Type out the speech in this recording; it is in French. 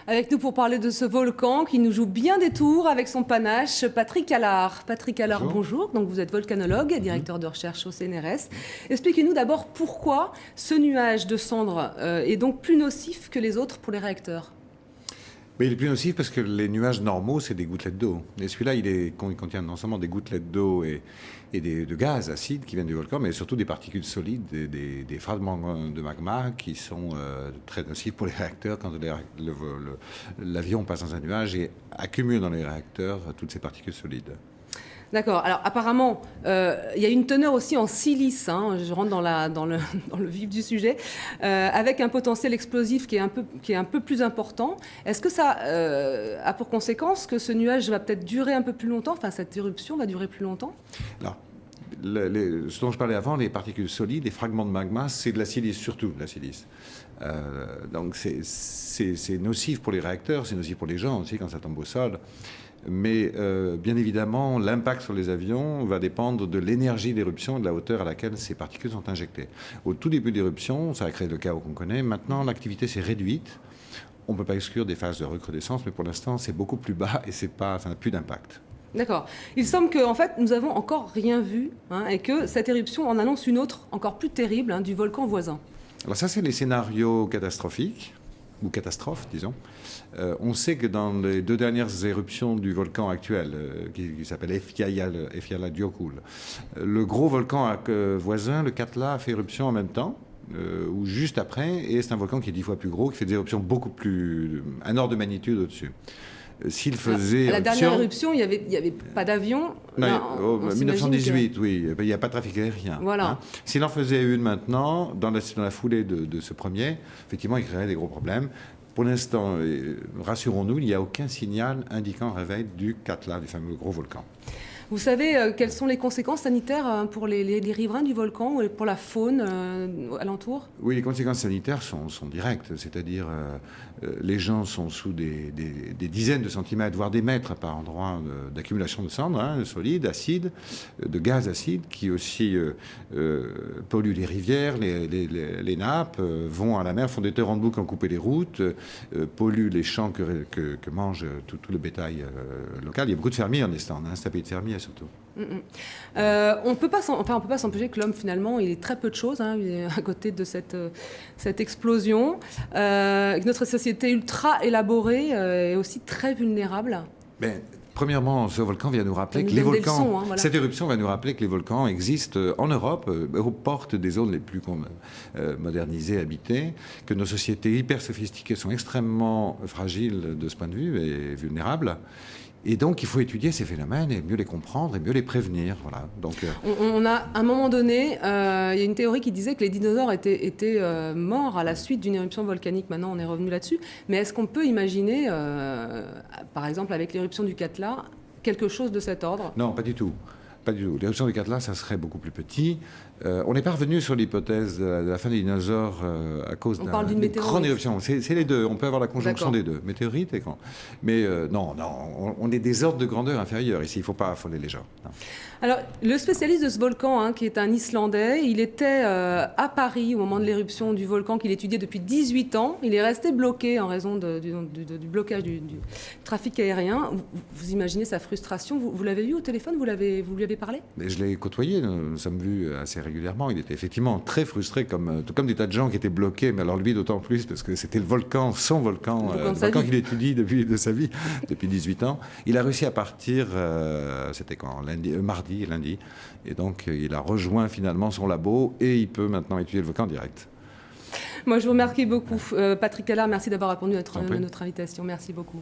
Avec nous pour parler de ce volcan qui nous joue bien des tours avec son panache, Patrick Allard. Patrick Allard, bonjour. Donc vous êtes volcanologue et directeur de recherche au CNRS. Expliquez-nous d'abord pourquoi ce nuage de cendres est donc plus nocif que les autres pour les réacteurs. Mais il est plus nocif parce que les nuages normaux, c'est des gouttelettes d'eau. Et celui-là, il contient non seulement des gouttelettes d'eau et de gaz acides qui viennent du volcan, mais surtout des particules solides, des fragments de magma qui sont très nocifs pour les réacteurs quand l'avion passe dans un nuage et accumule dans les réacteurs toutes ces particules solides. D'accord. Alors apparemment, il y a une teneur aussi en silice, hein, je rentre dans le vif du sujet, avec un potentiel explosif qui est un peu plus important. Est-ce que ça a pour conséquence que ce nuage va peut-être durer un peu plus longtemps, enfin cette éruption va durer plus longtemps? Alors, ce dont je parlais avant, les particules solides, les fragments de magma, c'est de la silice, surtout de la silice. Donc c'est nocif pour les réacteurs, c'est nocif pour les gens aussi quand ça tombe au sol. Mais bien évidemment, l'impact sur les avions va dépendre de l'énergie d'éruption et de la hauteur à laquelle ces particules sont injectées. Au tout début de l'éruption, ça a créé le chaos qu'on connaît. Maintenant, l'activité s'est réduite. On ne peut pas exclure des phases de recrudescence, mais pour l'instant, c'est beaucoup plus bas et ça n'a plus d'impact. D'accord. Il semble qu'en fait, nous n'avons encore rien vu et que cette éruption en annonce une autre, encore plus terrible, du volcan voisin. Alors ça, c'est les scénarios catastrophiques, ou catastrophes, disons. On sait que dans les 2 dernières éruptions du volcan actuel, qui s'appelle Eyjafjallajökull, le gros volcan voisin, le Katla, a fait éruption en même temps, ou juste après, et c'est un volcan qui est 10 fois plus gros, qui fait des éruptions beaucoup plus... un ordre de magnitude au-dessus. S'il faisait à la dernière éruption, il n'y avait pas d'avion. Non, en 1918, oui. Il n'y a pas de trafic aérien. Voilà. Hein. S'il en faisait une maintenant, dans la foulée de ce premier, effectivement, il créerait des gros problèmes. Pour l'instant, rassurons-nous, il n'y a aucun signal indiquant un réveil du Katla, du fameux gros volcan. Vous savez quelles sont les conséquences sanitaires pour les riverains du volcan ou pour la faune alentour? Oui, les conséquences sanitaires sont directes, c'est-à-dire les gens sont sous des dizaines de centimètres, voire des mètres par endroit d'accumulation de cendres, solides, acides, de gaz acides, qui aussi polluent les rivières, les nappes, vont à la mer, font des torrents de boue qui ont coupé les routes, polluent les champs que mange tout le bétail local. Il y a beaucoup de fermiers en Islande, c'est un pays de fermiers surtout. On ne peut pas s'empêcher que l'homme, finalement, il est très peu de choses à côté de cette explosion. Notre société ultra élaborée est aussi très vulnérable. Premièrement, ce volcan vient nous rappeler que les volcans, cette éruption va nous rappeler que les volcans existent en Europe, aux portes des zones les plus modernisées, habitées, que nos sociétés hyper sophistiquées sont extrêmement fragiles de ce point de vue et vulnérables. Et donc, il faut étudier ces phénomènes et mieux les comprendre et mieux les prévenir. Voilà. Donc, on a, à un moment donné, il y a une théorie qui disait que les dinosaures étaient morts à la suite d'une éruption volcanique. Maintenant, on est revenu là-dessus. Mais est-ce qu'on peut imaginer, par exemple, avec l'éruption du Katla, quelque chose de cet ordre? Non, pas du tout. Pas du tout. L'éruption du Katla, ça serait beaucoup plus petit. On n'est pas revenu sur l'hypothèse de la fin des dinosaures à cause d'une grande éruption. C'est les deux. On peut avoir la conjonction des deux, météorite et grand. Mais non, on est des ordres de grandeur inférieurs ici. Il ne faut pas affoler les gens. Non. Alors, le spécialiste de ce volcan, qui est un Islandais, il était à Paris au moment de l'éruption du volcan qu'il étudiait depuis 18 ans. Il est resté bloqué en raison du blocage du trafic aérien. Vous imaginez sa frustration. Vous l'avez eu au téléphone? Vous lui avez parlé? Mais je l'ai côtoyé. Nous sommes vus assez régulièrement. Il était effectivement très frustré, comme des tas de gens qui étaient bloqués. Mais alors lui, d'autant plus, parce que c'était le volcan, son volcan, le volcan qu'il étudie depuis 18 ans. Il a réussi à partir, c'était quand? Lundi. Et donc, il a rejoint finalement son labo et il peut maintenant étudier le volcan direct. Moi, je vous remercie beaucoup. Patrick Allard, merci d'avoir répondu à notre invitation. Merci beaucoup.